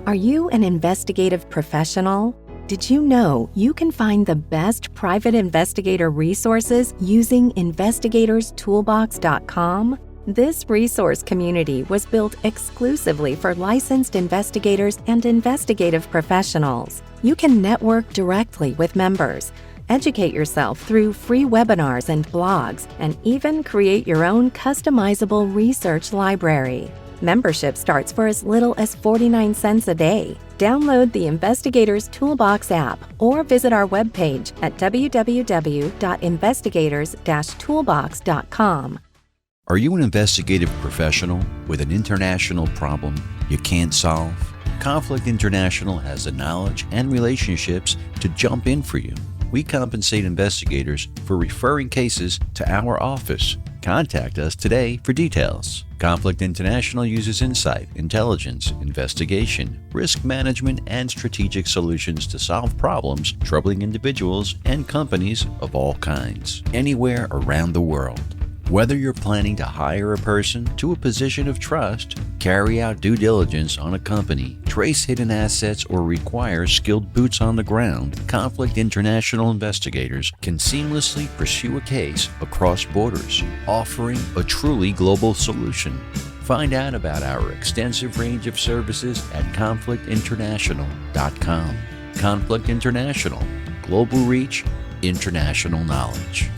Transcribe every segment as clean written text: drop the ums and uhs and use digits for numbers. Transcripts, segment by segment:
Are you an investigative professional? Did you know you can find the best private investigator resources using investigatorstoolbox.com? This resource community was built exclusively for licensed investigators and investigative professionals. You can network directly with members, educate yourself through free webinars and blogs, and even create your own customizable research library. Membership starts for as little as 49 cents a day. Download the Investigator's Toolbox app or visit our webpage at www.investigators-toolbox.com. Are you an investigative professional with an international problem you can't solve? Conflict International has the knowledge and relationships to jump in for you. We compensate investigators for referring cases to our office. Contact us today for details. Conflict International uses insight, intelligence, investigation, risk management, and strategic solutions to solve problems troubling individuals and companies of all kinds, anywhere around the world. Whether you're planning to hire a person to a position of trust, carry out due diligence on a company, trace hidden assets, or require skilled boots on the ground, Conflict International investigators can seamlessly pursue a case across borders, offering a truly global solution. Find out about our extensive range of services at conflictinternational.com. Conflict International, global reach, international knowledge.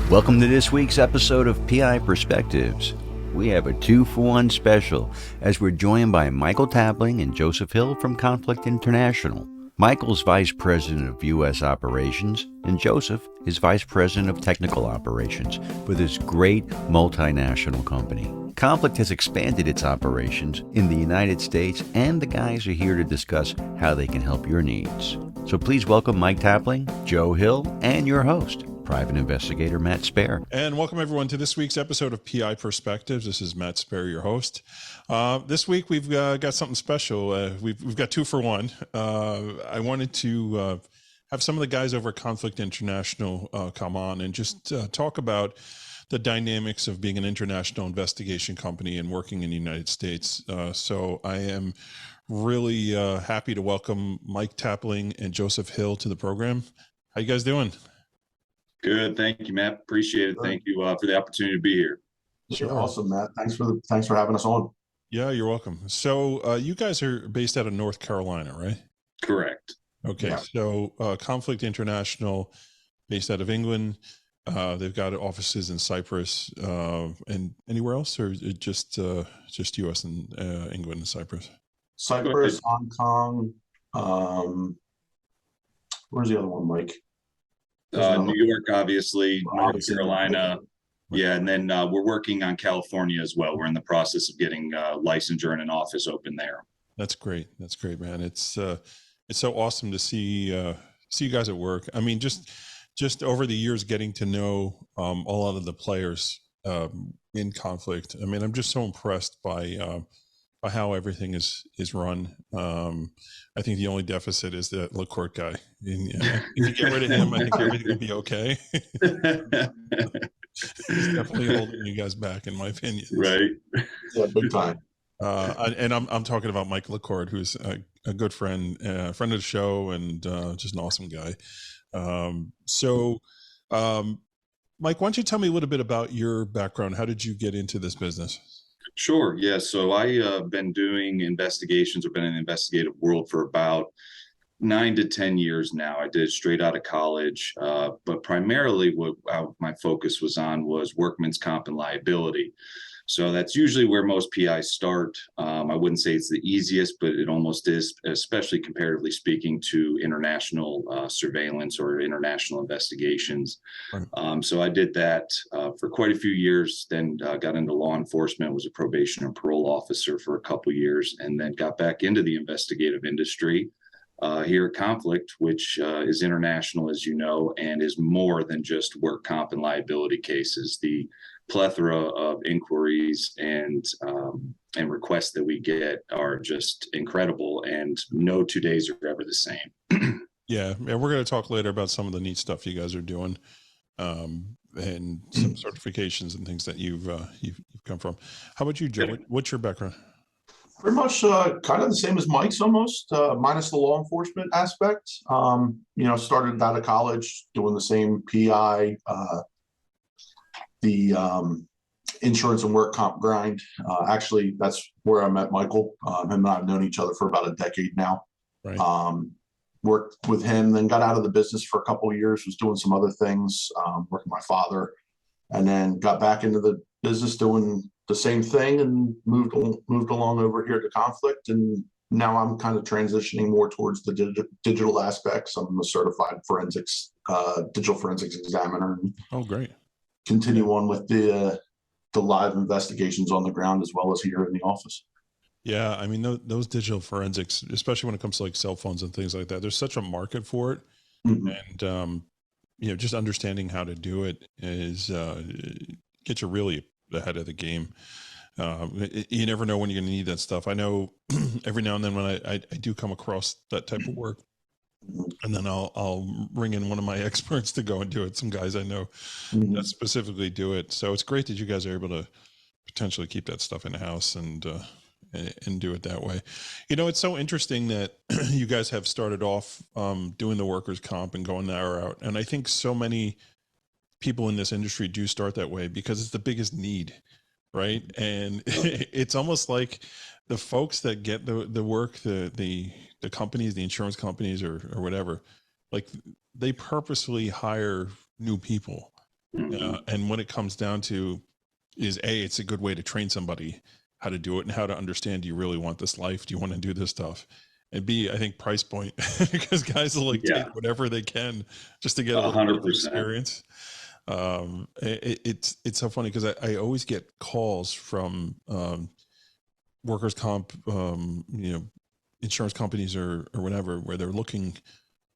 Welcome to this week's episode of PI Perspectives. We have a 2-for-1 special as we're joined by Michael Tapling and Joseph Hill from Conflict International. Michael's Vice President of U.S. Operations and Joseph is Vice President of Technical Operations for this great multinational company. Conflict has expanded its operations in the United States, and the guys are here to discuss how they can help your needs. So please welcome Mike Tapling, Joe Hill, and your host, Private Investigator Matt Spaier. And welcome everyone to this week's episode of PI Perspectives. This is Matt Spaier, your host. This week we've got something special. We've got 2-for-1. I wanted to have some of the guys over at Conflict International come on and just talk about the dynamics of being an international investigation company and working in the United States. So I am really happy to welcome Mike Tapling and Joseph Hill to the program. How you guys doing? Good. Thank you, Matt. Appreciate it. Thank you for the opportunity to be here. Sure. Awesome, Matt. Thanks for having us on. Yeah, you're welcome. So you guys are based out of North Carolina, right? Correct. Okay. Yeah. So Conflict International, based out of England. They've got offices in Cyprus and anywhere else, or just U.S. and England and Cyprus? Cyprus, Hong Kong. Where's the other one, Mike? New York, obviously, North Carolina. Yeah, and then we're working on California as well. We're in the process of getting licensure and an office open there. That's great. That's great, man. It's so awesome to see you guys at work. I mean, just over the years, getting to know a lot of the players in Conflict. I mean, I'm just so impressed by how everything is run. I think the only deficit is that LaCourte guy. If you get rid of him, I think everything will be okay. He's definitely holding you guys back, in my opinion. Right. Yeah, big time. And I'm talking about Mike LaCourte, who's a good friend of the show, and just an awesome guy. Mike, why don't you tell me a little bit about your background? How did you get into this business? Sure. Yeah. So I've been doing investigations, or been in the investigative world for about 9 to 10 years now. I did it straight out of college, but primarily what my focus was on was workman's comp and liability. So that's usually where most PIs start. I wouldn't say it's the easiest, but it almost is, especially comparatively speaking to international surveillance or international investigations. Right. So I did that for quite a few years, then got into law enforcement, was a probation and parole officer for a couple years, and then got back into the investigative industry here at Conflict, which is international, as you know, and is more than just work comp and liability cases. The plethora of inquiries and requests that we get are just incredible, and no 2 days are ever the same. Yeah, and we're going to talk later about some of the neat stuff you guys are doing, and some certifications and things that you've come from. How about you, Joe? What's your background? Pretty much kind of the same as Mike's almost, minus the law enforcement aspect. Started out of college doing the same PI, the insurance and work comp grind. Actually, that's where I met Michael. Him and I have known each other for about a decade now. Right. Worked with him, then got out of the business for a couple of years, was doing some other things, working with my father, and then got back into the business doing the same thing and moved along over here to Conflict. And now I'm kind of transitioning more towards the digital aspects. I'm a certified digital forensics examiner. And Oh, great. continue on with the live investigations on the ground as well as here in the office. Yeah, I mean, those digital forensics, especially when it comes to like cell phones and things like that, there's such a market for it. Mm-hmm. And, just understanding how to do it is get you really ahead of the game. You never know when you're going to need that stuff. I know every now and then when I do come across that type of work, and then I'll bring in one of my experts to go and do it. Some guys I know that specifically do it. So it's great that you guys are able to potentially keep that stuff in house and do it that way. It's so interesting that you guys have started off doing the workers' comp and going that route. And I think so many people in this industry do start that way because it's the biggest need, right? And it's almost like the folks that get the work, the companies, the insurance companies or whatever, like they purposefully hire new people. And when it comes down to is it's a good way to train somebody how to do it and how to understand, do you really want this life? Do you want to do this stuff? And B, I think price point, because guys will take whatever they can just to get a little 100% experience. It's so funny because I always get calls from workers' comp, insurance companies or whatever, where they're looking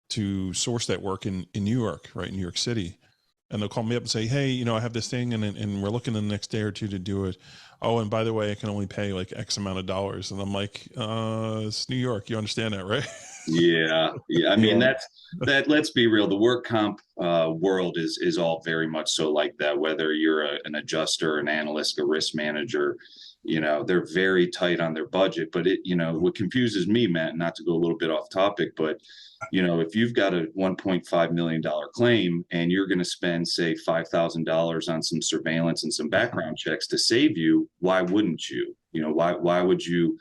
to source that work in New York, right? In New York City. And they'll call me up and say, hey, I have this thing and we're looking in the next day or two to do it. Oh, and by the way, I can only pay like X amount of dollars. And I'm like, it's New York. You understand that, right? Yeah. I mean, let's be real. The work comp world is all very much so like that, whether you're an adjuster, an analyst, a risk manager, they're very tight on their budget. But what confuses me, Matt, not to go a little bit off topic, but if you've got a $1.5 million claim and you're going to spend, say, $5,000 on some surveillance and some background checks to save you, why wouldn't you? Why would you,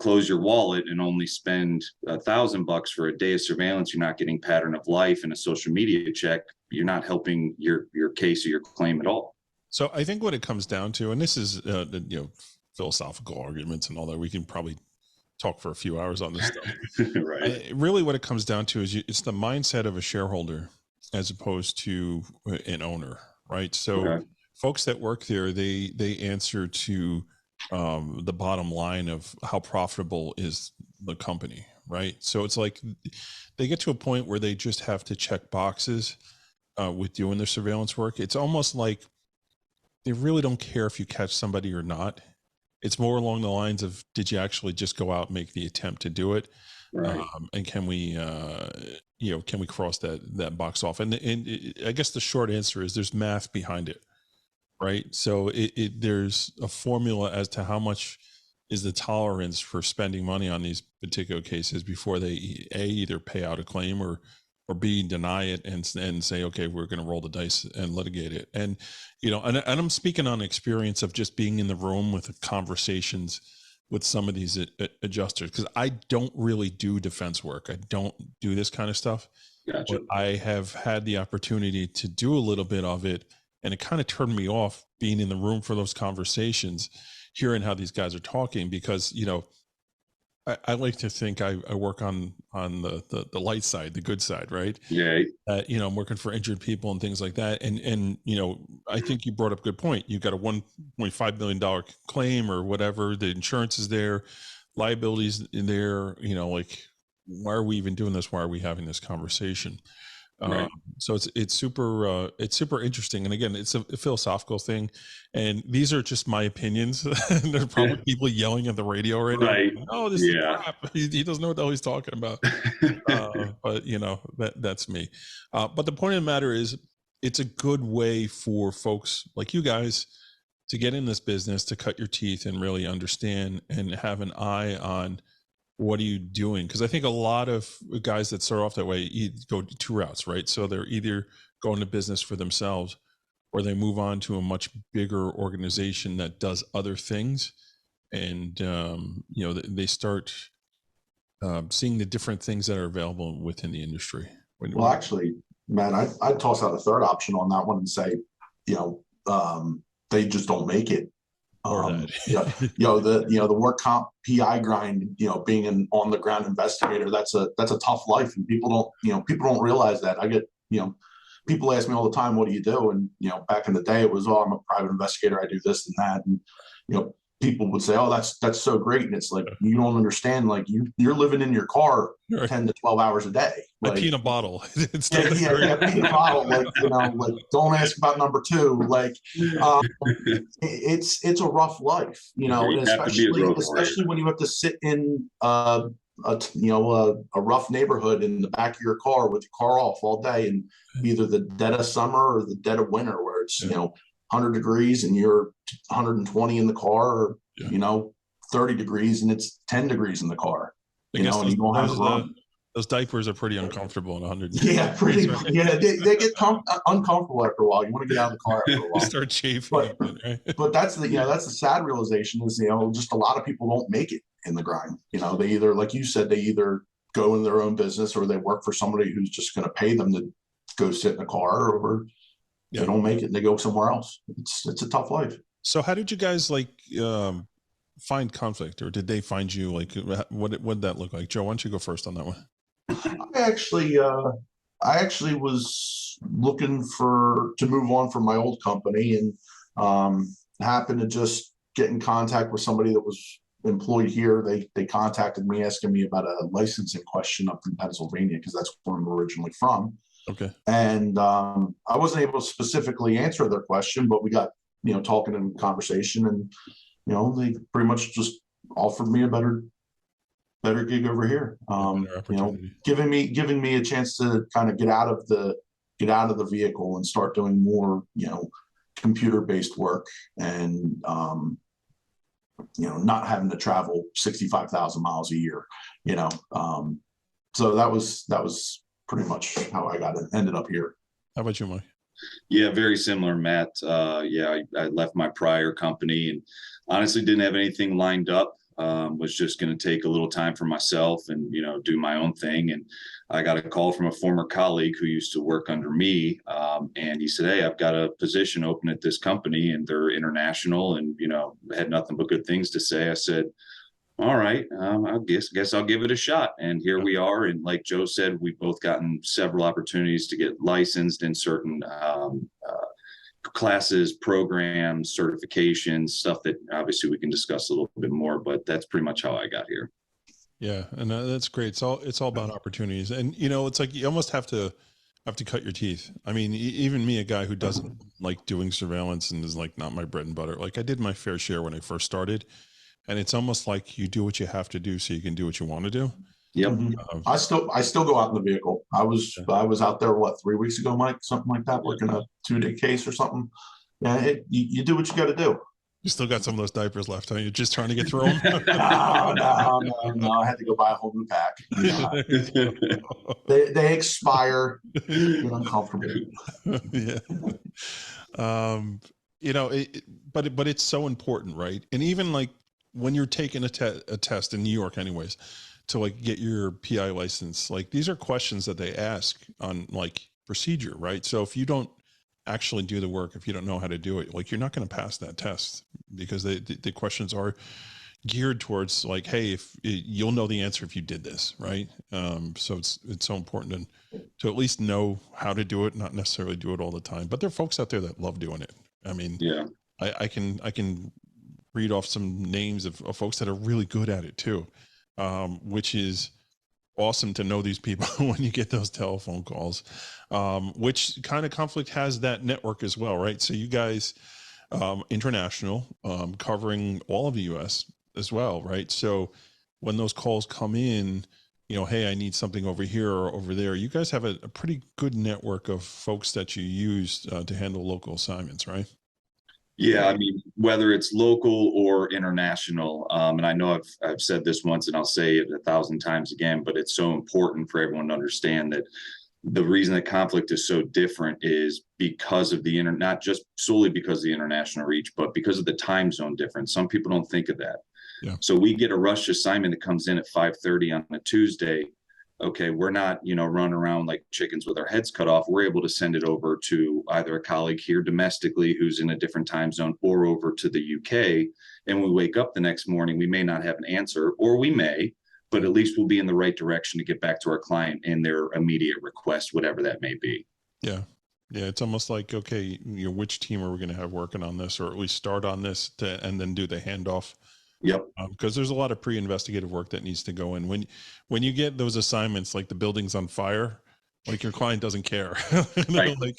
close your wallet and only spend $1,000 for a day of surveillance? You're not getting pattern of life and a social media check. You're not helping your case or your claim at all. So I think what it comes down to, and this is, philosophical arguments and all that, we can probably talk for a few hours on this stuff. Right. Really what it comes down to is it's the mindset of a shareholder as opposed to an owner, right? So folks that work there, they answer to the bottom line of how profitable is the company, right? So it's like they get to a point where they just have to check boxes with doing their surveillance work. It's almost like they really don't care if you catch somebody or not. It's more along the lines of, did you actually just go out and make the attempt to do it? Right. And can we cross that box off? And I guess the short answer is there's math behind it, right? So there's a formula as to how much is the tolerance for spending money on these particular cases before they either pay out a claim or B, deny it and say, okay, we're going to roll the dice and litigate it. And, and I'm speaking on experience of just being in the room with conversations with some of these adjusters, because I don't really do defense work. I don't do this kind of stuff. Gotcha. But I have had the opportunity to do a little bit of it, and it kind of turned me off being in the room for those conversations, hearing how these guys are talking, because, I like to think I work on the light side, the good side, right? Yeah. I'm working for injured people and things like that. And I think you brought up a good point. You got a $1.5 million claim or whatever. The insurance is there, liabilities in there, like, why are we even doing this? Why are we having this conversation? Right. So it's super interesting. And again, it's a philosophical thing. And these are just my opinions. There's probably people yelling at the radio right now. Oh, this is crap. He doesn't know what the hell he's talking about. But that's me. But the point of the matter is, it's a good way for folks like you guys to get in this business, to cut your teeth and really understand and have an eye on what are you doing? Because I think a lot of guys that start off that way go two routes, right? So they're either going to business for themselves, or they move on to a much bigger organization that does other things, and they start seeing the different things that are available within the industry. Well, actually, man, I'd toss out a third option on that one and say, they just don't make it. The work comp PI grind, being an on the ground investigator, that's a tough life, and people don't realize that. I get, people ask me all the time, what do you do? And, back in the day it was, oh, I'm a private investigator, I do this and that. And, people would say, oh, that's so great. And it's like, you don't understand, like you're living in your car 10 to 12 hours a day. Like, I pee in a bottle. Pee in a bottle. Like, don't ask about number two. Like, it's a rough life, and especially when you have to sit in a rough neighborhood in the back of your car with your car off all day, and either the dead of summer or the dead of winter, where it's 100 degrees and you're 120 in the car, or 30 degrees and it's 10 degrees in the car. And you don't have to run. Those diapers are pretty uncomfortable in 100 degrees. Yeah, they get uncomfortable after a while. You want to get out of the car after a while. You start chafing. But that's the sad realization is, just a lot of people don't make it in the grind. They either, like you said, they either go in their own business, or they work for somebody who's just going to pay them to go sit in a car, or they don't make it and they go somewhere else. It's a tough life. So how did you guys find conflict, or did they find you? Like, what did that look like? Joe, why don't you go first on that one? I actually was looking to move on from my old company, and happened to just get in contact with somebody that was employed here. They contacted me asking me about a licensing question up in Pennsylvania, because that's where I'm originally from. Okay. And I wasn't able to specifically answer their question, but we got talking in conversation, and they pretty much just offered me a better gig over here. Giving me a chance to kind of get out of the vehicle and start doing more computer-based work, and not having to travel 65,000 miles a year. So that was pretty much how I ended up here. How about you, Mike? Yeah, very similar, Matt. I left my prior company and honestly didn't have anything lined up. Was just going to take a little time for myself and, do my own thing. And I got a call from a former colleague who used to work under me. And he said, hey, I've got a position open at this company, and they're international, and, had nothing but good things to say. I said, all right, I guess I'll give it a shot. And here we are. And like Joe said, we've both gotten several opportunities to get licensed in certain classes, programs, certifications, stuff that obviously we can discuss a little bit more, but that's pretty much how I got here. Yeah. And that's great. It's all about opportunities. And, it's like, you almost have to cut your teeth. I mean, even me, a guy who doesn't like doing surveillance and is like not my bread and butter, like I did my fair share when I first started. And it's almost like you do what you have to do so you can do what you want to do. Yep. I still go out in the vehicle. I was out there 3 weeks ago, Mike, something like that, working a 2-day case or something. Yeah, you do what you got to do. You still got some of those diapers left, huh? You're just trying to get through them. No. I had to go buy a whole new pack. They expire. Get uncomfortable. Yeah. But it's so important, right? And even like when you're taking a test in New York, anyways, to like get your PI license, like these are questions that they ask on like procedure, right? So if you don't actually do the work, if you don't know how to do it, like you're not going to pass that test, because the questions are geared towards like, hey, if you'll know the answer if you did this, right? So it's so important to at least know how to do it, not necessarily do it all the time. But there are folks out there that love doing it. I mean, yeah, I can read off some names of folks that are really good at it too, which is awesome to know these people when you get those telephone calls, which kind of conflict has that network as well, right? So you guys, international, covering all of the US as well, right? So when those calls come in, hey, I need something over here or over there, you guys have a pretty good network of folks that you use to handle local assignments, right? Yeah, I mean, whether it's local or international, and I know I've said this once and I'll say it 1,000 times again, but it's so important for everyone to understand that the reason that conflict is so different is because of not just solely because of the international reach, but because of the time zone difference. Some people don't think of that. Yeah. So we get a rush assignment that comes in at 5:30 on a Tuesday. Okay, we're not, running around like chickens with our heads cut off. We're able to send it over to either a colleague here domestically who's in a different time zone or over to the UK. And we wake up the next morning, we may not have an answer, or we may, but at least we'll be in the right direction to get back to our client and their immediate request, whatever that may be. Yeah. Yeah. It's almost like, okay, which team are we going to have working on this, or at least start on this and then do the handoff? Yep. Because there's a lot of pre-investigative work that needs to go in. When you get those assignments, like the building's on fire, like your client doesn't care. Right. Like,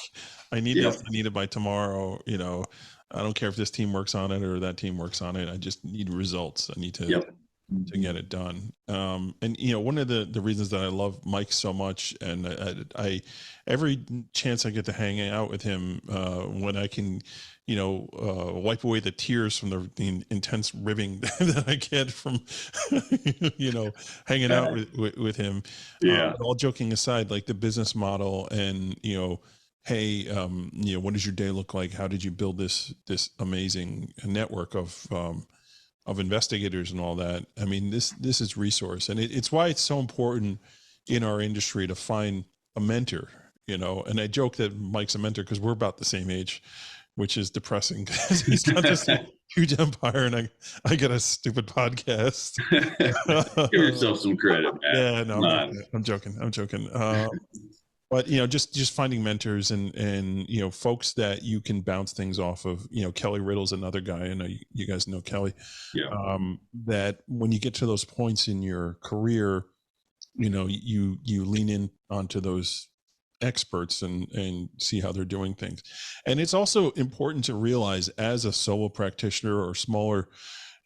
I need this, I need it by tomorrow. I don't care if this team works on it or that team works on it. I just need results. I need to get it done. And one of the reasons that I love Mike so much, and I every chance I get to hang out with him, when I can, wipe away the tears from the intense ribbing that I get from, hanging out with him. Yeah. All joking aside, like the business model and, hey, what does your day look like? How did you build this amazing network of investigators and all that? I mean, this is resource, and it's why it's so important in our industry to find a mentor, and I joke that Mike's a mentor because we're about the same age, which is depressing because he's got this huge empire and I got a stupid podcast. Give yourself some credit, man. Yeah, no, I'm joking. But just finding mentors and folks that you can bounce things off of. Kelly Riddle's another guy. I know you guys know Kelly. Yeah. That when you get to those points in your career, you lean in onto those experts and see how they're doing things. And it's also important to realize, as a solo practitioner or smaller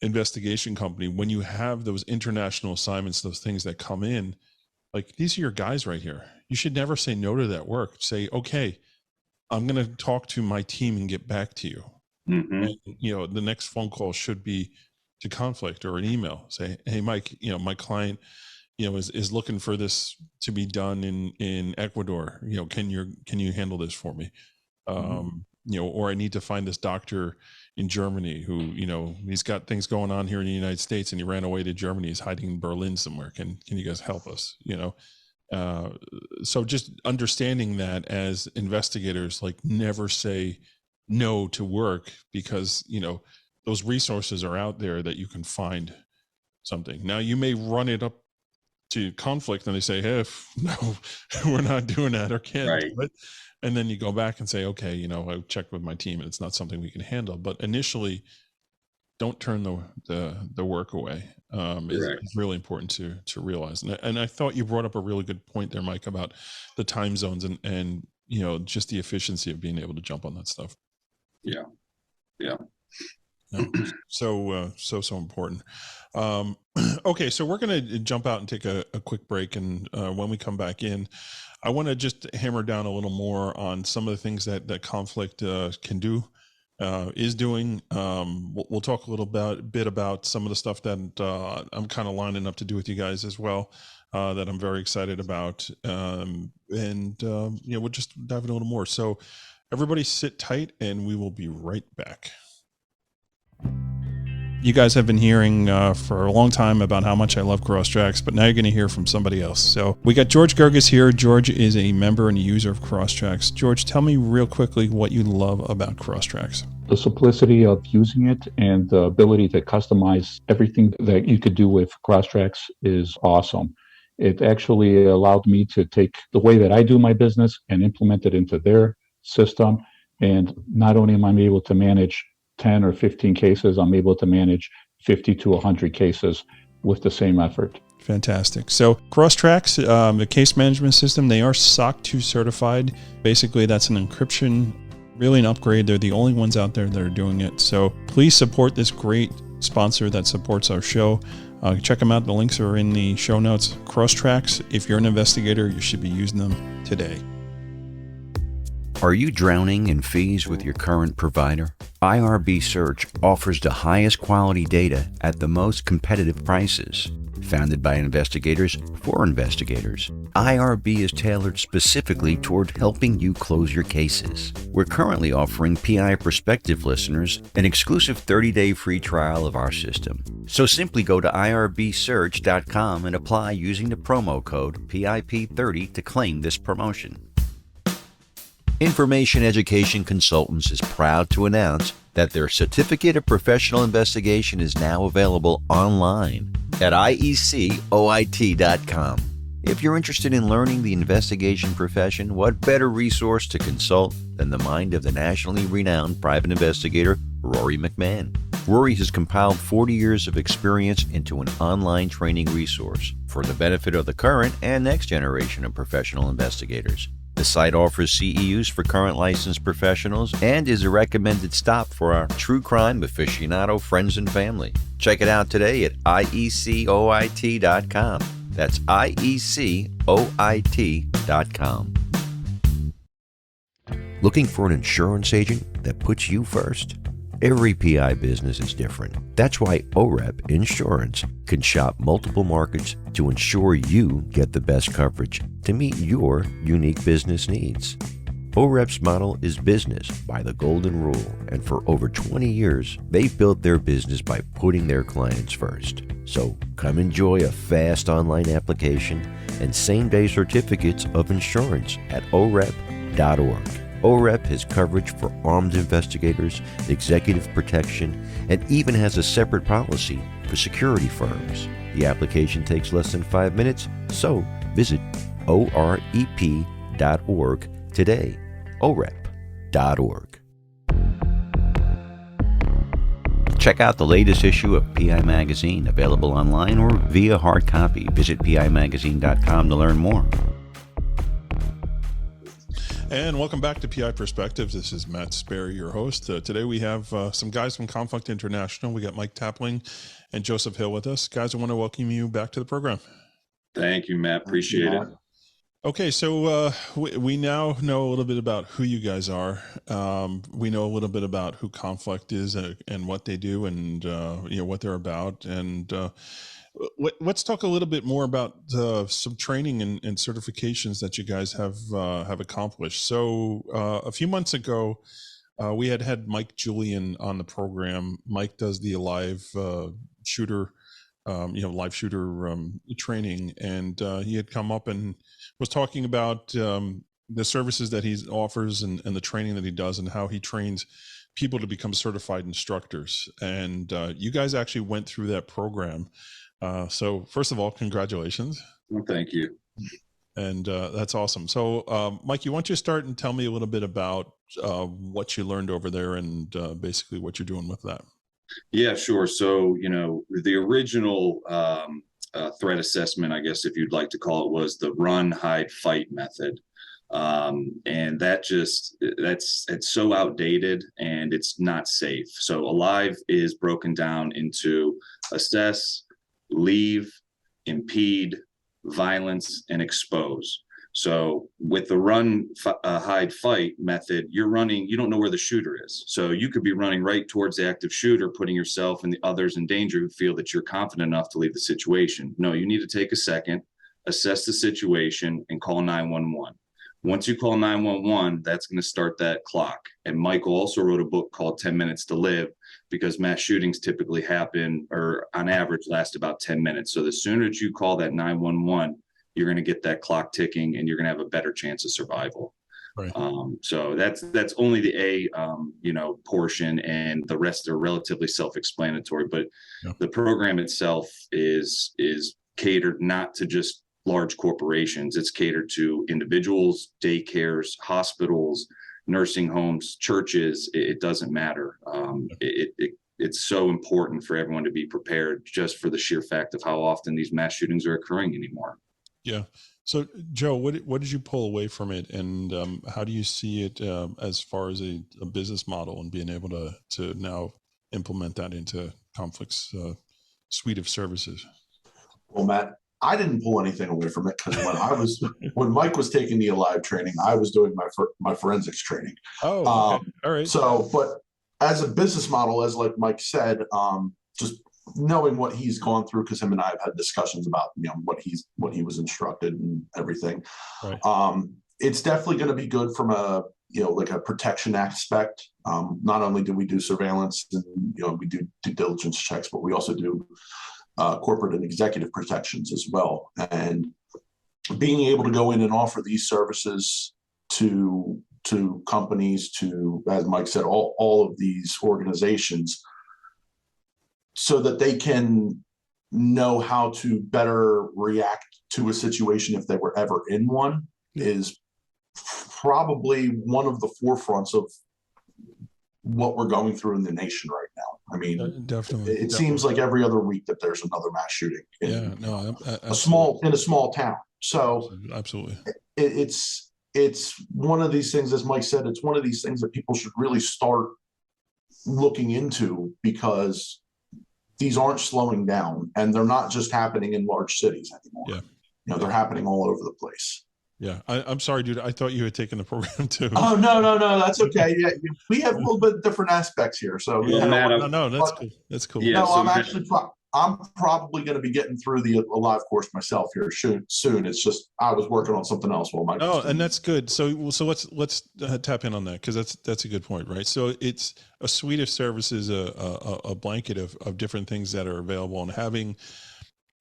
investigation company, when you have those international assignments, those things that come in, like, these are your guys right here. You should never say no to that work. Say, okay, I'm going to talk to my team and get back to you. Mm-hmm. And, the next phone call should be to conflict, or an email. Say, hey, Mike, my client, is looking for this to be done in Ecuador. Can you handle this for me? Or I need to find this doctor in Germany who, he's got things going on here in the United States and he ran away to Germany. He's hiding in Berlin somewhere. Can you guys help us? So just understanding that as investigators, like, never say no to work, because, those resources are out there that you can find something. Now, you may run it up to conflict and they say, hey, no, we're not doing that or can't do it. And then you go back and say, okay, I checked with my team and it's not something we can handle. But initially, don't turn the work away. It's really important to realize. And I thought you brought up a really good point there, Mike, about the time zones and just the efficiency of being able to jump on that stuff. Yeah. So important. Okay, so we're going to jump out and take a quick break, and when we come back in, I want to just hammer down a little more on some of the things that conflict can do, is doing. We'll talk a little bit about some of the stuff that I'm kind of lining up to do with you guys as well, that I'm very excited about, and we'll just dive in a little more. So everybody sit tight, and we will be right back. You guys have been hearing for a long time about how much I love Crosstracks, but now you're going to hear from somebody else. So we got George Gerges here. George is a member and a user of Crosstracks. George, tell me real quickly what you love about Crosstracks. The simplicity of using it and the ability to customize everything that you could do with Crosstracks is awesome. It actually allowed me to take the way that I do my business and implement it into their system. And not only am I able to manage 10 or 15 cases, I'm able to manage 50 to 100 cases with the same effort. Fantastic. So Crosstracks, the case management system, they are SOC 2 certified. Basically, that's an encryption, really an upgrade. They're the only ones out there that are doing it. So please support this great sponsor that supports our show. Check them out. The links are in the show notes. Crosstracks, if you're an investigator, you should be using them today. Are you drowning in fees with your current provider? IRB Search offers the highest quality data at the most competitive prices. Founded by investigators for investigators, IRB is tailored specifically toward helping you close your cases. We're currently offering PI Perspective listeners an exclusive 30-day free trial of our system. So simply go to irbsearch.com and apply using the promo code PIP30 to claim this promotion. Information Education Consultants is proud to announce that their Certificate of Professional Investigation is now available online at IECOIT.com. If you're interested in learning the investigation profession, what better resource to consult than the mind of the nationally renowned private investigator, Rory McMahon. Rory has compiled 40 years of experience into an online training resource for the benefit of the current and next generation of professional investigators. The site offers CEUs for current licensed professionals and is a recommended stop for our true crime aficionado friends and family. Check it out today at IECOIT.com. That's IECOIT.com. Looking for an insurance agent that puts you first? Every PI business is different. That's why OREP Insurance can shop multiple markets to ensure you get the best coverage to meet your unique business needs. OREP's model is business by the golden rule, and for over 20 years, they've built their business by putting their clients first. So come enjoy a fast online application and same-day certificates of insurance at OREP.org. OREP has coverage for armed investigators, executive protection, and even has a separate policy for security firms. The application takes less than 5 minutes, so visit OREP.org today. OREP.org. Check out the latest issue of PI Magazine, available online or via hard copy. Visit PIMagazine.com to learn more. And welcome back to PI Perspectives. This is Matt Spaier, your host. Today we have some guys from Conflict International. We got Mike Tapling and Joseph Hill with us. Guys, I want to welcome you back to the program. Thank you, Matt. Appreciate it. Okay, so we now know a little bit about who you guys are. We know a little bit about who Conflict is and what they do and what they're about. And let's talk a little bit more about some training and certifications that you guys have accomplished. So a few months ago, we had Mike Julian on the program. Mike does the live shooter, live shooter training, and he had come up and was talking about the services that he offers and the training that he does and how he trains people to become certified instructors. And you guys actually went through that program. So first of all, congratulations. Well, thank you. And that's awesome. So Mike, you want to start and tell me a little bit about what you learned over there and basically what you're doing with that. Yeah, sure. So, the original threat assessment, I guess, if you'd like to call it, was the run, hide, fight method. And it's so outdated and it's not safe. So Alive is broken down into assess, leave, impede, violence, and expose. So with the run, hide, fight method, you're running, you don't know where the shooter is. So you could be running right towards the active shooter, putting yourself and the others in danger who feel that you're confident enough to leave the situation. No, you need to take a second, assess the situation, and call 911. Once you call 911, that's going to start that clock. And Michael also wrote a book called 10 Minutes to Live, because mass shootings typically happen, or on average last about 10 minutes. So the sooner that you call that 911, you're going to get that clock ticking and you're going to have a better chance of survival. Right. So that's only the A, portion, and the rest are relatively self-explanatory. But the program itself is catered not to just large corporations. It's catered to individuals, daycares, hospitals, nursing homes, churches. It doesn't matter. It's so important for everyone to be prepared, just for the sheer fact of how often these mass shootings are occurring anymore. Yeah. So Joe, what did you pull away from it, and how do you see it as far as a business model and being able to now implement that into Conflict's suite of services? Well, Matt, I didn't pull anything away from it because when Mike was taking the Alive training, I was doing my forensics training. Oh, okay. All right. So, but as a business model, as like Mike said, just knowing what he's gone through, because him and I have had discussions about what he was instructed and everything. Right. It's definitely going to be good from a like a protection aspect. Not only do we do surveillance and we do due diligence checks, but we also do corporate and executive protections as well. And being able to go in and offer these services to companies, to, as Mike said, all of these organizations, so that they can know how to better react to a situation if they were ever in one, is probably one of the forefronts of what we're going through in the nation right now. I mean, definitely. It seems like every other week that there's another mass shooting in a small town. So absolutely, it's one of these things, as Mike said, it's one of these things that people should really start looking into, because these aren't slowing down, and they're not just happening in large cities anymore. Yeah, they're happening all over the place. Yeah, I'm sorry, dude. I thought you had taken the program too. Oh, no, that's okay. Yeah, we have a little bit different aspects here. So that's cool. Yeah, no, I'm probably going to be getting through the Alive course myself here soon. It's just I was working on something else while Mike. Oh, and that's good. So let's tap in on that, because that's a good point, right? So it's a suite of services, a blanket of different things that are available, and having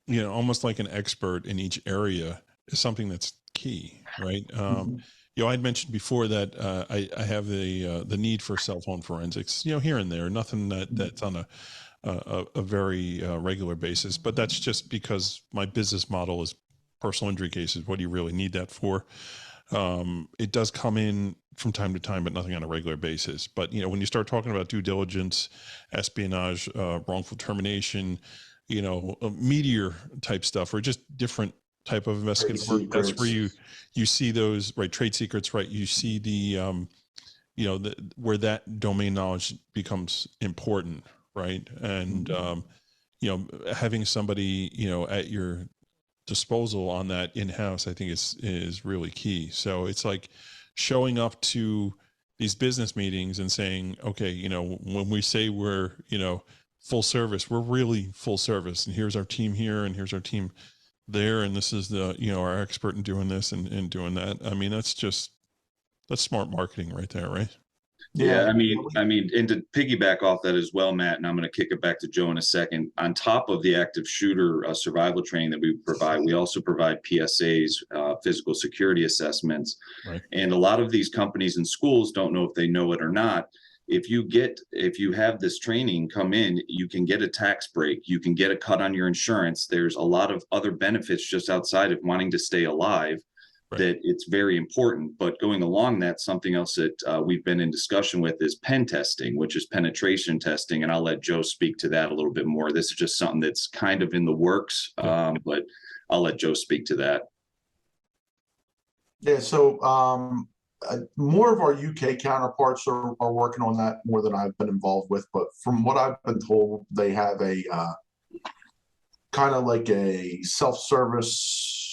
almost like an expert in each area is something that's key, right? I'd mentioned before that I have the need for cell phone forensics, here and there, nothing that's on a very regular basis, but that's just because my business model is personal injury cases. What do you really need that for? It does come in from time to time, but nothing on a regular basis. But when you start talking about due diligence, espionage, wrongful termination, meteor type stuff, or just different type of investigative work, that's where you see those, right? Trade secrets, right? You see the where that domain knowledge becomes important, right? And having somebody at your disposal on that in-house, I think is really key. So it's like showing up to these business meetings and saying, okay, when we say we're full service, we're really full service, and here's our team here, and here's our team there, and this is the our expert in doing this and doing that. I mean, that's smart marketing right there, right? Yeah, I mean, and to piggyback off that as well, Matt, and I'm going to kick it back to Joe in a second. On top of the active shooter survival training that we provide, we also provide PSAs, physical security assessments. Right. And a lot of these companies and schools don't know if they know it or not. If you have this training come in, you can get a tax break, you can get a cut on your insurance. There's a lot of other benefits just outside of wanting to stay alive. Right. That it's very important. But going along that, something else that we've been in discussion with is pen testing, which is penetration testing. And I'll let Joe speak to that a little bit more. This is just something that's kind of in the works, but I'll let Joe speak to that. Yeah, so more of our UK counterparts are working on that more than I've been involved with. But from what I've been told, they have a kind of like a self-service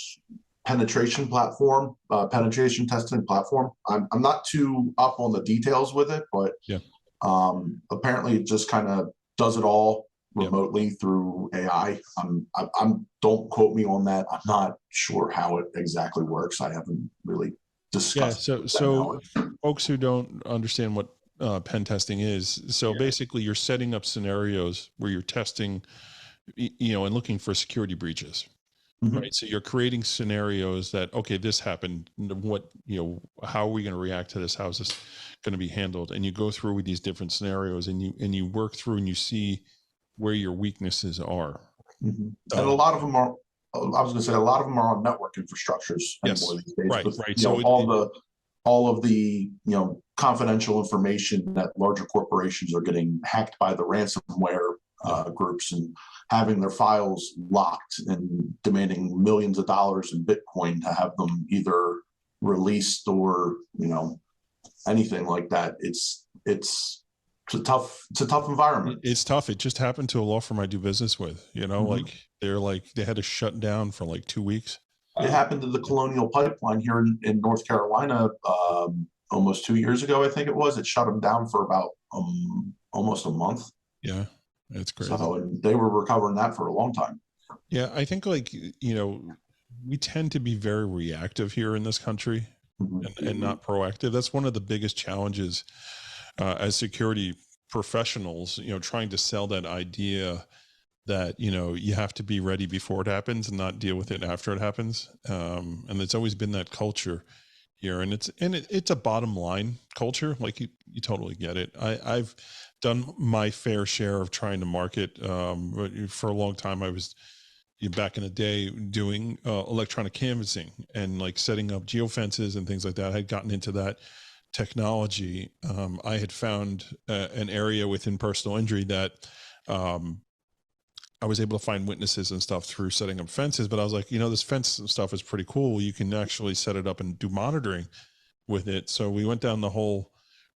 penetration testing platform. I'm not too up on the details with it, but apparently it just kind of does it all remotely through AI. Don't quote me on that. I'm not sure how it exactly works. I haven't really discussed. So folks who don't understand what pen testing is, basically you're setting up scenarios where you're testing, and looking for security breaches. Mm-hmm. Right. So you're creating scenarios that, okay, this happened. What, how are we going to react to this? How is this going to be handled? And you go through with these different scenarios, and you work through and you see where your weaknesses are. Mm-hmm. And a lot of them are, I was going to say, a lot of them are on network infrastructures anymore these days. Right. With, right. So all of the confidential information that larger corporations are getting hacked by the ransomware groups and having their files locked and demanding millions of dollars in Bitcoin to have them either released or anything like that. It's it's a tough environment. It's tough. It just happened to a law firm I do business with, they had to shut down for like 2 weeks. It happened to the Colonial Pipeline here in North Carolina almost 2 years ago, I think it was. It shut them down for about almost a month. Yeah, it's crazy. So and they were recovering that for a long time. Yeah, I think we tend to be very reactive here in this country and not proactive. That's one of the biggest challenges as security professionals, trying to sell that idea that, you have to be ready before it happens and not deal with it after it happens. And it's always been that culture here, and it's a bottom line culture. Like you totally get it. I've done my fair share of trying to market. For a long time, I was back in the day doing electronic canvassing and like setting up geofences and things like that. I had gotten into that technology. I had found an area within personal injury that I was able to find witnesses and stuff through setting up fences, but I was like, this fence stuff is pretty cool. You can actually set it up and do monitoring with it. So we went down the whole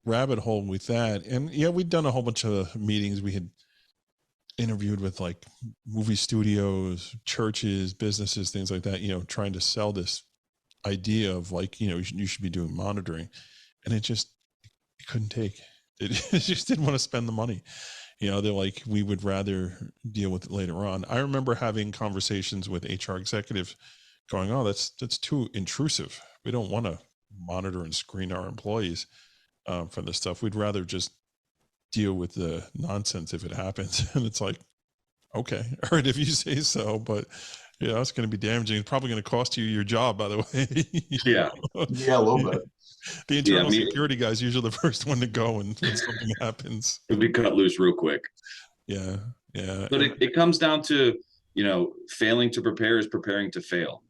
rabbit hole with that. And yeah, we'd done a whole bunch of meetings. We had interviewed with like movie studios, churches, businesses, things like that, trying to sell this idea of like, you should be doing monitoring. And it couldn't take it. It just didn't want to spend the money. They're like, we would rather deal with it later on. I remember having conversations with HR executives going, oh, that's too intrusive. We don't want to monitor and screen our employees for this stuff. We'd rather just deal with the nonsense if it happens. And it's like, okay, all right, if you say so, but it's going to be damaging. It's probably going to cost you your job, by the way. Yeah, a little bit. The internal security guy is usually the first one to go when something happens. It'll be cut loose real quick. Yeah. But it comes down to, failing to prepare is preparing to fail.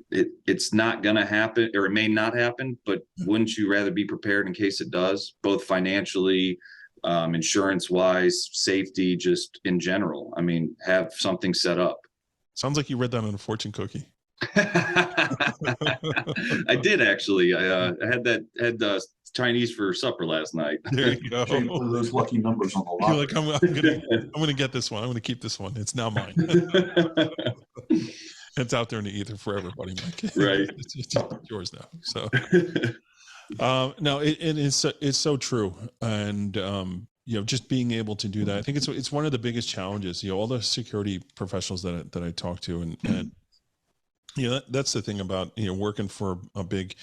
It's not going to happen, or it may not happen, but wouldn't you rather be prepared in case it does, both financially, insurance-wise, safety, just in general? I mean, have something set up. Sounds like you read that on a fortune cookie. I did actually. I had Chinese for supper last night. There you go. Those lucky numbers on the lot. You're like, I'm gonna get this one. I'm gonna keep this one. It's now mine. It's out there in the ether for everybody, Mike. Right. It's yours now. So, no, it's so true, and just being able to do that. I think it's one of the biggest challenges. All the security professionals that I talk to, and that's the thing about working for a big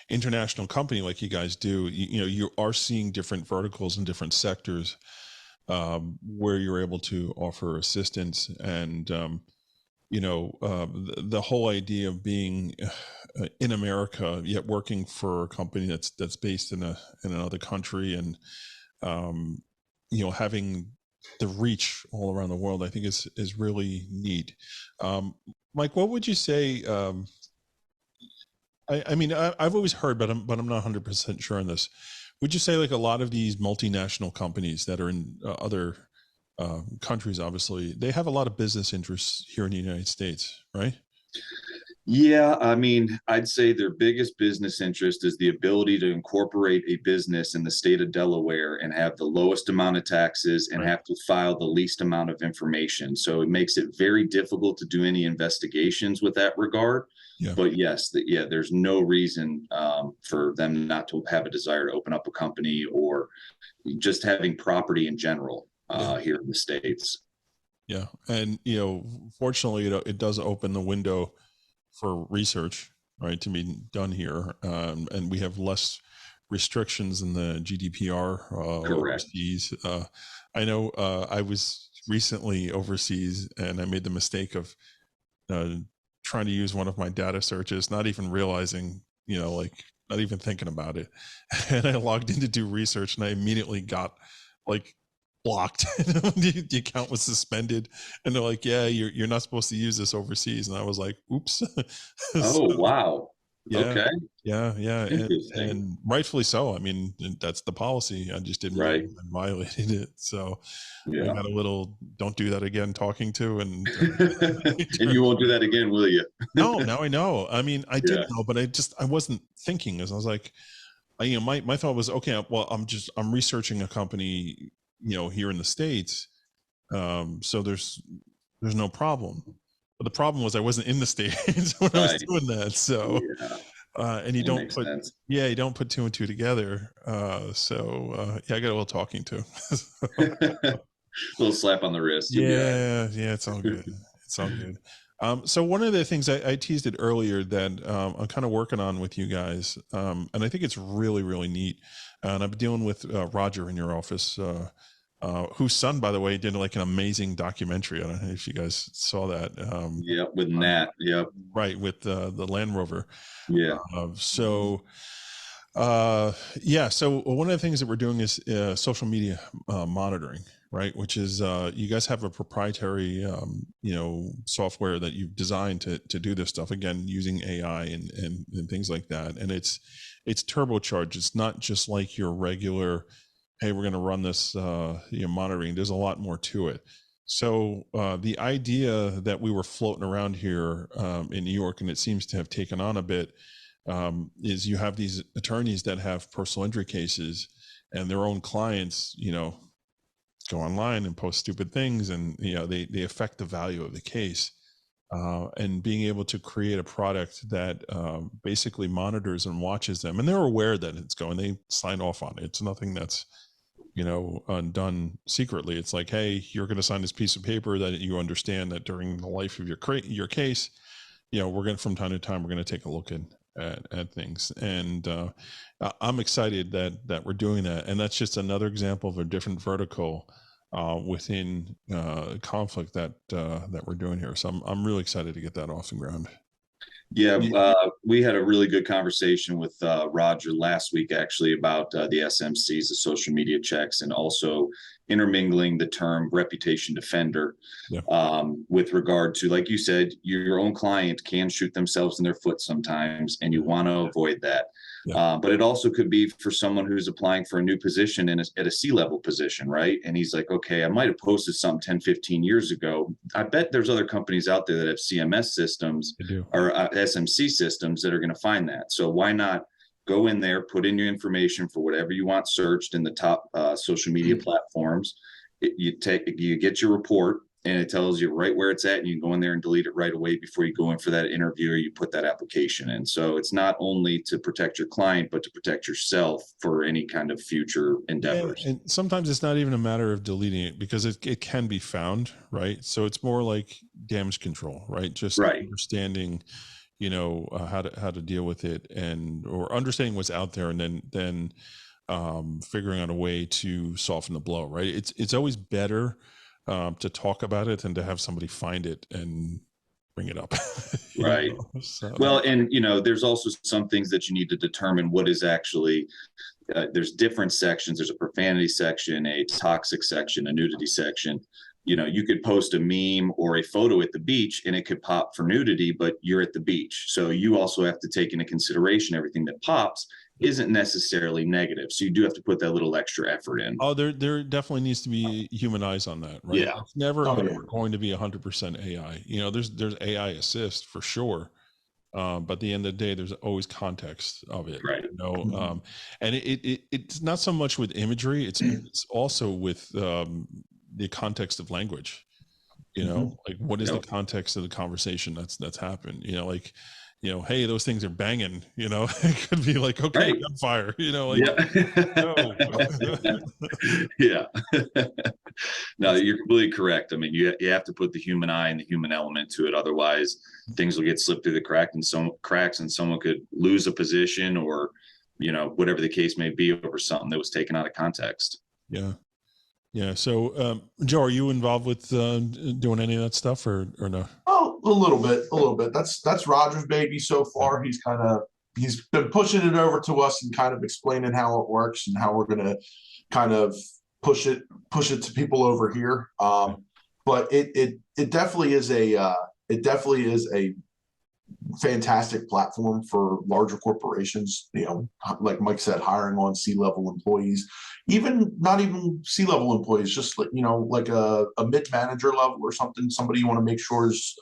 international company like you guys do. You are seeing different verticals and different sectors where you're able to offer assistance, and the whole idea of being in America yet working for a company that's based in another country, and having the reach all around the world, I think is really neat. Mike, what would you say? I've always heard, but I'm not 100% sure on this. Would you say like a lot of these multinational companies that are in other countries, obviously, they have a lot of business interests here in the United States, right? Yeah, I'd say their biggest business interest is the ability to incorporate a business in the state of Delaware and have the lowest amount of taxes and have to file the least amount of information. So it makes it very difficult to do any investigations with that regard. Yeah. But yes, there's no reason for them not to have a desire to open up a company or just having property in general here in the States. Yeah, and fortunately, it does open the window for research, right, to be done here, and we have less restrictions in the GDPR overseas. I know I was recently overseas, and I made the mistake of trying to use one of my data searches, not even realizing, not even thinking about it, and I logged in to do research, and I immediately got blocked. The account was suspended, and they're like, yeah, you're not supposed to use this overseas. And I was like, oops. Oh, wow. Yeah. Okay. Yeah. And rightfully so. That's the policy. I just didn't right. violated it. So I got a little, don't do that again talking to, and and you won't do that again, will you? No, now I know. I did know, but I wasn't thinking, as I was like, my thought was, okay, well, I'm researching a company, here in the States. So there's no problem. But the problem was I wasn't in the States when I was doing that. So, and you don't put, you don't put two and two together. I got a little talking to. A little slap on the wrist. Yeah, it's all good. It's all good. So one of the things I teased it earlier that I'm kind of working on with you guys, and I think it's really, really neat. And I've been dealing with Roger in your office, whose son, by the way, did like an amazing documentary. I don't know if you guys saw that. With Nat. Right, with the Land Rover. Yeah. So one of the things that we're doing is social media monitoring, right? Which is you guys have a proprietary software that you've designed to do this stuff, again using AI and things like that. And it's turbocharged. It's not just like your regular, hey, we're going to run this monitoring. There's a lot more to it. So the idea that we were floating around here in New York, and it seems to have taken on a bit, is you have these attorneys that have personal injury cases, and their own clients, go online and post stupid things, and they affect the value of the case. And being able to create a product that basically monitors and watches them, and they're aware that it's going, they sign off on it. It's nothing that's done secretly. It's like, hey, you're going to sign this piece of paper that you understand that during the life of your case, we're going to, from time to time, we're going to take a look at things. And I'm excited that we're doing that. And that's just another example of a different vertical within conflict that we're doing here. So I'm really excited to get that off the ground. Yeah, we had a really good conversation with Roger last week, actually, about the SMCs, the social media checks, and also intermingling the term reputation defender with regard to, like you said, your own client can shoot themselves in their foot sometimes, and you want to avoid that. But it also could be for someone who's applying for a new position at a C-level position, right? And he's like, okay, I might have posted something 10, 15 years ago. I bet there's other companies out there that have CMS systems or SMC systems that are going to find that. So why not go in there, put in your information for whatever you want searched in the top social media platforms. You get your report, and it tells you right where it's at, and you can go in there and delete it right away before you go in for that interview or you put that application in. So it's not only to protect your client, but to protect yourself for any kind of future endeavors. And sometimes it's not even a matter of deleting it, because it can be found, right? So it's more like damage control, right? Just understanding, how to deal with it, or understanding what's out there, and then figuring out a way to soften the blow, right? It's always better to talk about it than to have somebody find it and bring it up. Right. So. Well, and there's also some things that you need to determine what is actually, there's different sections. There's a profanity section, a toxic section, a nudity section. You could post a meme or a photo at the beach and it could pop for nudity, but you're at the beach. So you also have to take into consideration everything that pops isn't necessarily negative. So you do have to put that little extra effort in. Oh, there definitely needs to be human eyes on that, right? Yeah. It's never going to be 100% AI. There's AI assist for sure. But at the end of the day, there's always context of it, right? And it's not so much with imagery. It's also with the context of language, like what is the context of the conversation that's happened, hey, those things are banging, it could be like, okay, gunfire, no. Yeah. No, you're completely correct. I mean, you have to put the human eye and the human element to it. Otherwise things will get slipped through the cracks and someone could lose a position or, whatever the case may be over something that was taken out of context. Yeah. So, Joe, are you involved with doing any of that stuff or no? Oh, a little bit. That's Roger's baby so far. He's been pushing it over to us and kind of explaining how it works and how we're going to kind of push it to people over here. But it definitely is a fantastic platform for larger corporations, like Mike said, hiring on C-level employees, not even C-level employees, just like a mid-manager level or somebody you want to make sure is,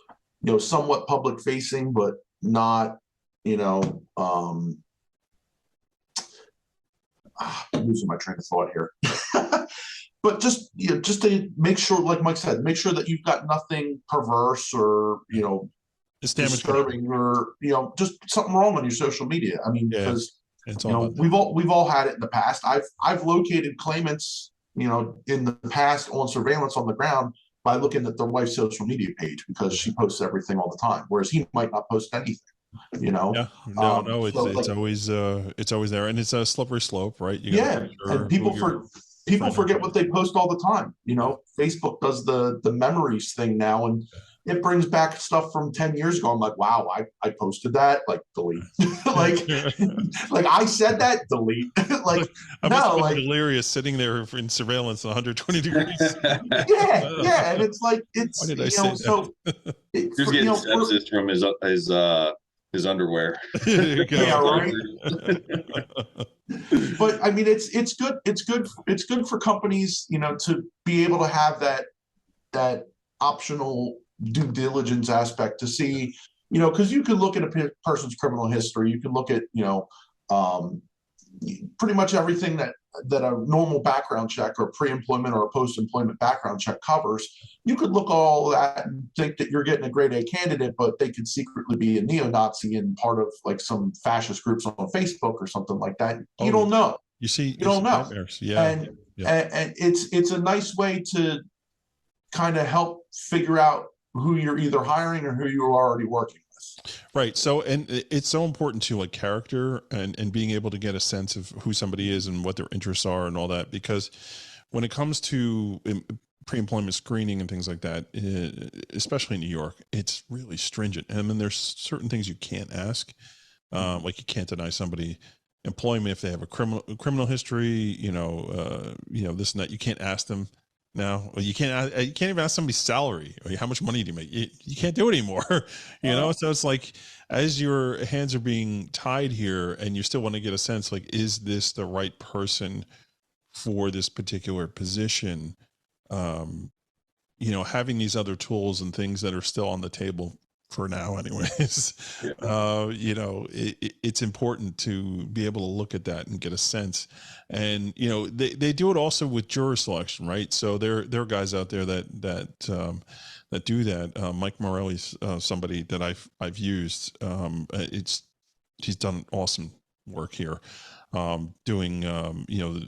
somewhat public facing, but not, I'm losing my train of thought here. But just, you know, just to make sure, like Mike said, make sure that you've got nothing perverse or, you know, It's damage disturbing or, you know, just something wrong on your social media. I mean, Yeah. because It's you all know, about we've all had it in the past. I've located claimants, you know, in the past on surveillance on the ground by looking at their wife's social media page because she posts everything all the time, whereas he might not post anything. You know, yeah. No, so, it's always there, and it's a slippery slope, right? You gotta yeah, make sure and people forget what they post all the time. You know, Facebook does the memories thing now, and it brings back stuff from 10 years ago. I'm like, wow, I posted that, like delete. like like I said that, delete. like I must no, have been like delirious sitting there in surveillance 120 degrees. yeah, and it's like it's Why did I you say know, that? so He was getting sepsis from his underwear. There you go. Yeah, right. But I mean, it's good for companies, you know, to be able to have that optional due diligence aspect to see, you know, because you can look at a person's criminal history, you can look at, you know, pretty much everything that a normal background check or pre-employment or a post-employment background check covers. You could look at all that and think that you're getting a grade A candidate, but they could secretly be a neo-Nazi and part of like some fascist groups on Facebook or something like that. You don't know. You don't know. nightmares. Yeah. And it's a nice way to kind of help figure out who you're either hiring or who you're already working with. Right. So, and it's so important to like character and being able to get a sense of who somebody is and what their interests are and all that, because when it comes to pre-employment screening and things like that, especially in New York, it's really stringent. I mean, there's certain things you can't ask, like you can't deny somebody employment if they have a criminal history, you know, this and that. You can't ask them now. You can't even ask somebody's salary or how much money do you make. You can't do it anymore, you know? So it's like, as your hands are being tied here and you still want to get a sense, like, is this the right person for this particular position? You know, having these other tools and things that are still on the table for now anyways, you know, it's important to be able to look at that and get a sense. And, you know, they do it also with juror selection, right? So there are guys out there that do that. Mike Morelli's somebody that I've used. He's done awesome work here, doing, you know,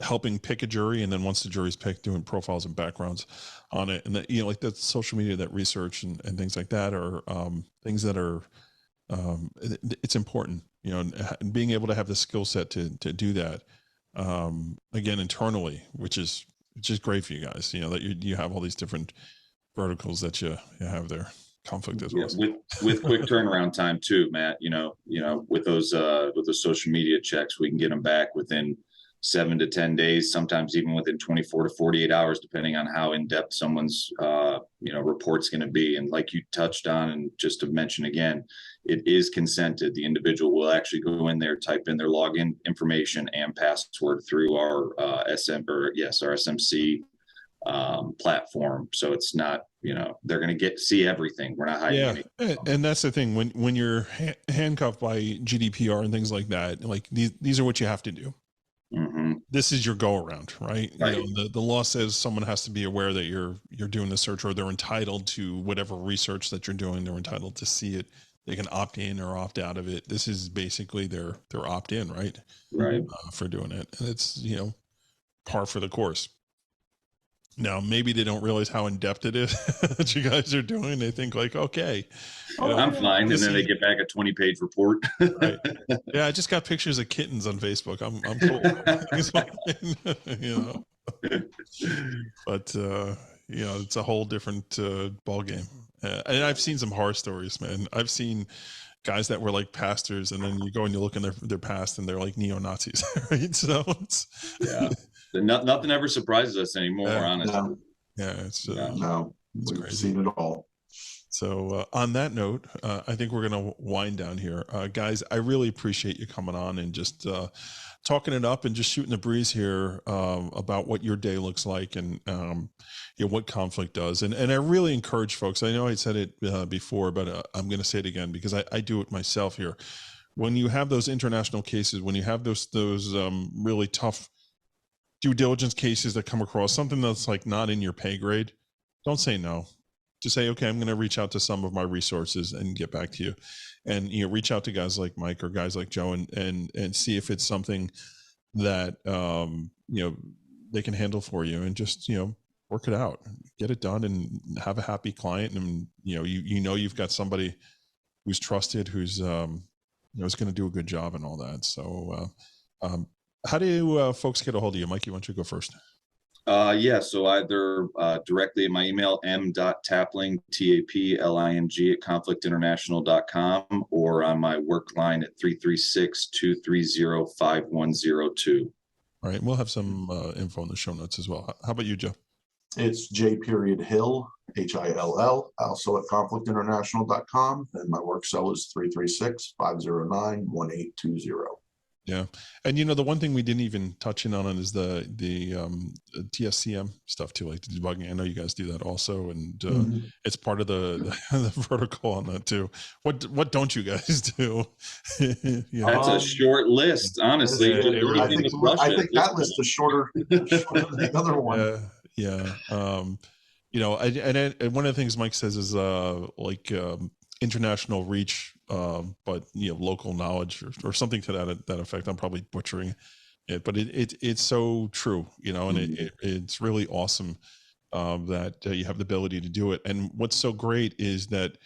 helping pick a jury, and then once the jury's picked, doing profiles and backgrounds on it. And that, you know, like that social media, that research and things like that are things that are it's important, you know, and being able to have the skill set to do that again internally, which is just great for you guys, you know, that you have all these different verticals that you have there. Conflict as well. With quick turnaround time too, Matt, you know, with those social media checks, we can get them back within 7 to 10 days, sometimes even within 24 to 48 hours, depending on how in-depth someone's, report's going to be. And like you touched on, and just to mention again, it is consented. The individual will actually go in there, type in their login information and password through our our SMC platform. So it's not, you know, they're going to see everything. We're not hiding anything. And that's the thing, when you're handcuffed by GDPR and things like that, like these are what you have to do. Mm-hmm. This is your go around, right? You know, the law says someone has to be aware that you're doing the search, or they're entitled to whatever research that you're doing. They're entitled to see it. They can opt in or opt out of it. This is basically their opt in, right? Right. For doing it. And it's, you know, par for the course. Now, maybe they don't realize how in-depth it is that you guys are doing. They think like, okay, I'm fine. And then they get back a 20-page report. Right. Yeah, I just got pictures of kittens on Facebook. I'm cool. It's fine. You know. But you know, it's a whole different ball game. And I've seen some horror stories, man. I've seen guys that were like pastors, and then you go and you look in their past, and they're like neo-Nazis, right? So it's nothing ever surprises us anymore, honestly. No. Yeah, it's we've crazy. seen it all. So on that note, I think we're going to wind down here. Guys, I really appreciate you coming on and just talking it up and just shooting the breeze here about what your day looks like and you know, what conflict does. And I really encourage folks, I know I said it before, but I'm going to say it again because I do it myself here. when you have those international cases, when you have those really tough due diligence cases that come across, something that's like not in your pay grade, don't say no. Just say, okay, I'm going to reach out to some of my resources and get back to you. And, reach out to guys like Mike or guys like Joe and see if it's something that, they can handle for you, and just, work it out, get it done, and have a happy client. And, you've got somebody who's trusted, who's, is going to do a good job and all that. So, how do folks get a hold of you? Mike, why don't you go first? So either directly in my email, m.tapling, Tapling at conflictinternational.com, or on my work line at 336-230-5102. All right. We'll have some info in the show notes as well. How about you, Joe? It's J.Hill, Hill, also at conflictinternational.com. And my work cell is 336-509-1820. Yeah. And the one thing we didn't even touch in on is the TSCM stuff too, like the debugging. I know you guys do that also, and it's part of the protocol on that too. What don't you guys do? That's a short list, honestly. I think that list is shorter than the other one. Yeah. And one of the things Mike says is international reach, but local knowledge or something to that effect. I'm probably butchering it, but it's so true, and it's really awesome that you have the ability to do it. And what's so great is that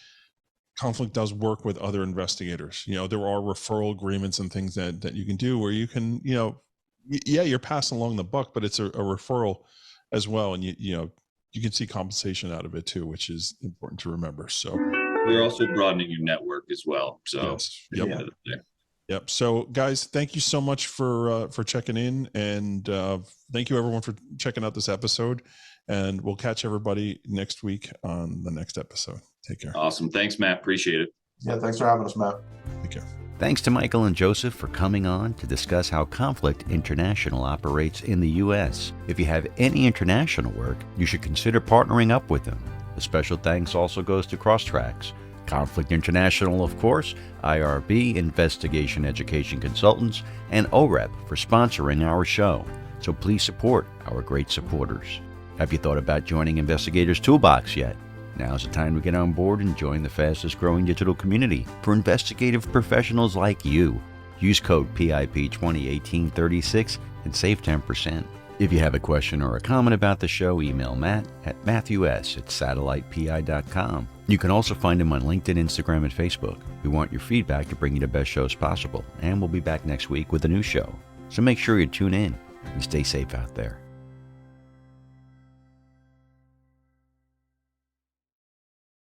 Conflict does work with other investigators. There are referral agreements and things that you can do where you can, you're passing along the buck, but it's a referral as well, and you can see compensation out of it too, which is important to remember. So you're also broadening your network as well. So yes. Yep. So guys, thank you so much for checking in, and thank you everyone for checking out this episode, and we'll catch everybody next week on the next episode. Take care. Awesome. Thanks, Matt. Appreciate it. Yeah. Thanks for having us, Matt. Take care. Thanks to Michael and Joseph for coming on to discuss how Conflict International operates in the U.S. If you have any international work, you should consider partnering up with them. A special thanks also goes to Crosstracks, Conflict International, of course, IRB, Investigation Education Consultants, and OREP for sponsoring our show. So please support our great supporters. Have you thought about joining Investigators Toolbox yet? Now's the time to get on board and join the fastest growing digital community for investigative professionals like you. Use code PIP201836 and save 10%. If you have a question or a comment about the show, email Matt at matthews@satellitepi.com. You can also find him on LinkedIn, Instagram, and Facebook. We want your feedback to bring you the best shows possible, and we'll be back next week with a new show. So make sure you tune in and stay safe out there.